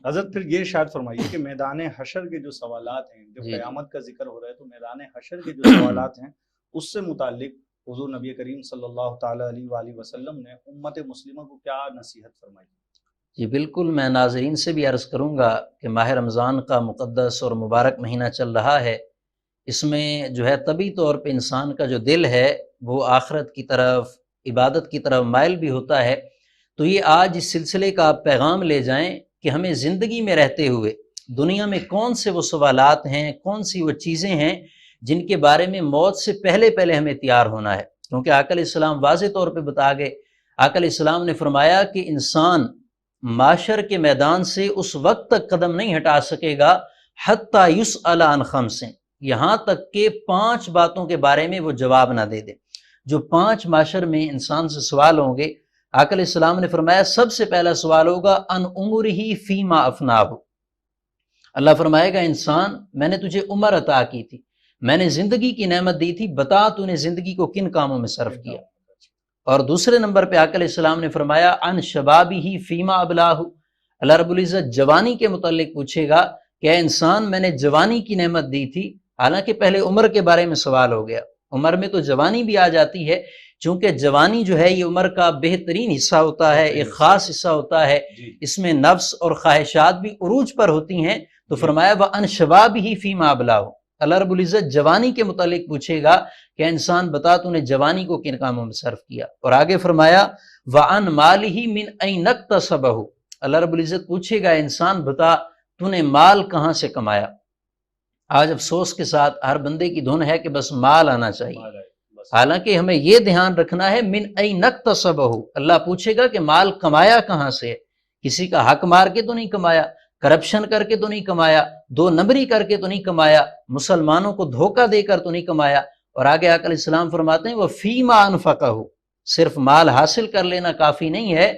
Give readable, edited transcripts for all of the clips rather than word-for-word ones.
حضرت پھر یہ ارشاد فرمائیے کہ میدان حشر کے جو سوالات ہیں، جب جی قیامت کا ذکر ہو رہا ہے تو میدان حشر کے جو سوالات ہیں اس سے متعلق حضور نبی کریم صلی اللہ تعالیٰ علیہ وآلہ وسلم نے امت مسلمہ کو کیا نصیحت فرمائی؟ جی بالکل، میں ناظرین سے بھی عرض کروں گا کہ ماہ رمضان کا مقدس اور مبارک مہینہ چل رہا ہے۔ اس میں جو ہے طبی طور پہ انسان کا جو دل ہے وہ آخرت کی طرف، عبادت کی طرف مائل بھی ہوتا ہے۔ تو یہ آج اس سلسلے کا آپ پیغام لے جائیں کہ ہمیں زندگی میں رہتے ہوئے دنیا میں کون سے وہ سوالات ہیں، کون سی وہ چیزیں ہیں جن کے بارے میں موت سے پہلے پہلے ہمیں تیار ہونا ہے، کیونکہ آقا علیہ السلام واضح طور پہ بتا گئے۔ آقا علیہ السلام نے فرمایا کہ انسان معاشر کے میدان سے اس وقت تک قدم نہیں ہٹا سکے گا حتیٰ یسأل عن خمس، یہاں تک کہ 5 باتوں کے بارے میں وہ جواب نہ دے دے۔ جو 5 معاشر میں انسان سے سوال ہوں گے، آقا علیہ السلام نے فرمایا سب سے پہلا سوال ہوگا ان عمرہ فیما افناہ، اللہ فرمائے گا انسان میں نے تجھے عمر عطا کی تھی، میں نے زندگی کی نعمت دی تھی، بتا تو نے زندگی کو کن کاموں میں صرف کیا۔ اور دوسرے نمبر پہ آقا علیہ السلام نے فرمایا ان شبابہ فیما ابلاہ، اللہ رب العزت جوانی کے متعلق پوچھے گا کہ اے انسان میں نے جوانی کی نعمت دی تھی، حالانکہ پہلے عمر کے بارے میں سوال ہو گیا۔ عمر میں تو جوانی بھی آ جاتی ہے، چونکہ جوانی جو ہے یہ عمر کا بہترین حصہ ہوتا ہے، ایک خاص حصہ ہوتا ہے، اس میں نفس اور خواہشات بھی عروج پر ہوتی ہیں۔ تو فرمایا وَأَنْ شَبَابِهِ فِيمَا أَبْلَاهُ، اللہ رب العزت جوانی کے متعلق پوچھے گا کہ انسان بتا تو نے جوانی کو کن کاموں میں صرف کیا۔ اور آگے فرمایا وَأَنْ مَالِهِ مِنْ أَيْنَ اكْتَسَبَهُ، اللہ رب العزت پوچھے گا انسان بتا تو نے مال کہاں سے کمایا۔ آج افسوس کے ساتھ ہر بندے کی دھن ہے کہ بس مال آنا چاہیے، حالانکہ ہمیں یہ دھیان رکھنا ہے من أَيْنَ اكْتَسَبَهُ، اللہ پوچھے گا کہ مال کمایا کہاں سے، کسی کا حق مار کے تو نہیں کمایا، کرپشن کر کے تو نہیں کمایا، 2 نمبری کر کے تو نہیں کمایا، مسلمانوں کو دھوکہ دے کر تو نہیں کمایا۔ اور آگے آقا علیہ السلام فرماتے ہیں وہ فیما انفقہ، صرف مال حاصل کر لینا کافی نہیں ہے،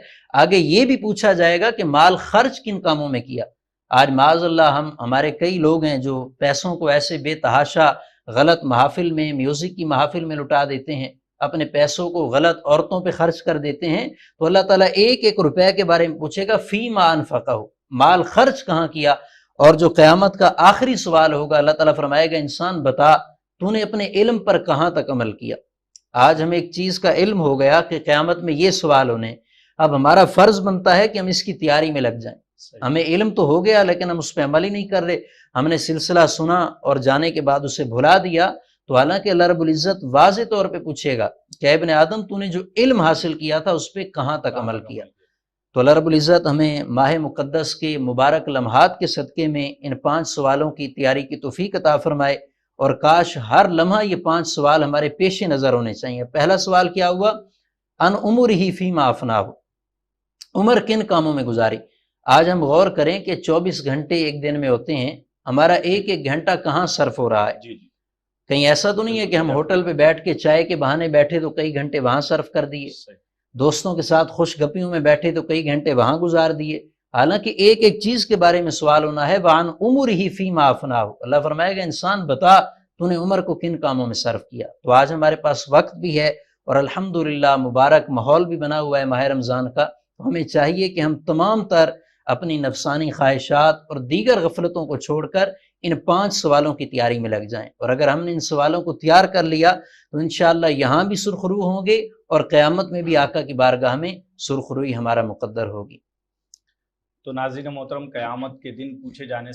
آگے یہ بھی پوچھا جائے گا کہ مال خرچ کن کاموں میں کیا۔ آج معاذ اللہ ہمارے کئی لوگ ہیں جو پیسوں کو ایسے بے تحاشا غلط محافل میں، میوزک کی محافل میں لٹا دیتے ہیں، اپنے پیسوں کو غلط عورتوں پہ خرچ کر دیتے ہیں۔ تو اللہ تعالیٰ ایک ایک روپے کے بارے میں پوچھے گا فیما انفقہ، مال خرچ کہاں کیا۔ اور جو قیامت کا آخری سوال ہوگا اللہ تعالیٰ فرمائے گا انسان بتا تو نے اپنے علم پر کہاں تک عمل کیا۔ آج ہمیں ایک چیز کا علم ہو گیا کہ قیامت میں یہ سوال ہونے، اب ہمارا فرض بنتا ہے کہ ہم اس کی تیاری میں لگ جائیں۔ ہمیں علم تو ہو گیا لیکن ہم اس پہ عمل ہی نہیں کر رہے، ہم نے سلسلہ سنا اور جانے کے بعد اسے بھلا دیا۔ تو حالانکہ اللہ رب العزت واضح طور پہ پوچھے گا کہ اے ابن آدم تو نے جو علم حاصل کیا تھا اس پہ کہاں تک عمل کیا۔ تو اللہ رب العزت ہمیں ماہ مقدس کے مبارک لمحات کے صدقے میں ان 5 سوالوں کی تیاری کی توفیق عطا فرمائے، اور کاش ہر لمحہ یہ 5 سوال ہمارے پیش نظر ہونے چاہیے۔ پہلا سوال کیا ہوا ان عمرہ فیما افناہ، عمر کن کاموں میں گزاری۔ آج ہم غور کریں کہ 24 گھنٹے ایک دن میں ہوتے ہیں، ہمارا ایک ایک گھنٹہ کہاں صرف ہو رہا ہے۔ کہیں ایسا تو نہیں ہے کہ ہم ہوٹل پہ بیٹھ کے چائے کے بہانے بیٹھے تو کئی گھنٹے وہاں صرف کر دیے، دوستوں کے ساتھ خوش گپیوں میں بیٹھے تو کئی گھنٹے وہاں گزار دیے۔ حالانکہ ایک ایک چیز کے بارے میں سوال ہونا ہے وَعَنْ عُمُرِهِ فِيمَا أَفْنَاهُ، اللہ فرمائے گا انسان بتا تو نے عمر کو کن کاموں میں صرف کیا۔ تو آج ہمارے پاس وقت بھی ہے اور الحمدللہ مبارک ماحول بھی بنا ہوا ہے ماہ رمضان کا، تو ہمیں چاہیے کہ ہم تمام تر اپنی نفسانی خواہشات اور دیگر غفلتوں کو چھوڑ کر ان 5 سوالوں کی تیاری میں لگ جائیں، اور اگر ہم نے ان سوالوں کو تیار کر لیا تو انشاءاللہ یہاں بھی سرخرو ہوں گے اور قیامت میں بھی آقا کی بارگاہ میں سرخروئی ہمارا مقدر ہوگی۔ تو ناظرین محترم، قیامت کے دن پوچھے جانے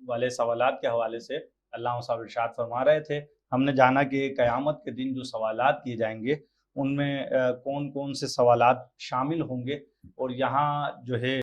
والے سوالات کے حوالے سے علامہ صاحب ارشاد فرما رہے تھے۔ ہم نے جانا کہ قیامت کے دن جو سوالات کیے جائیں گے ان میں کون کون سے سوالات شامل ہوں گے، اور یہاں جو ہے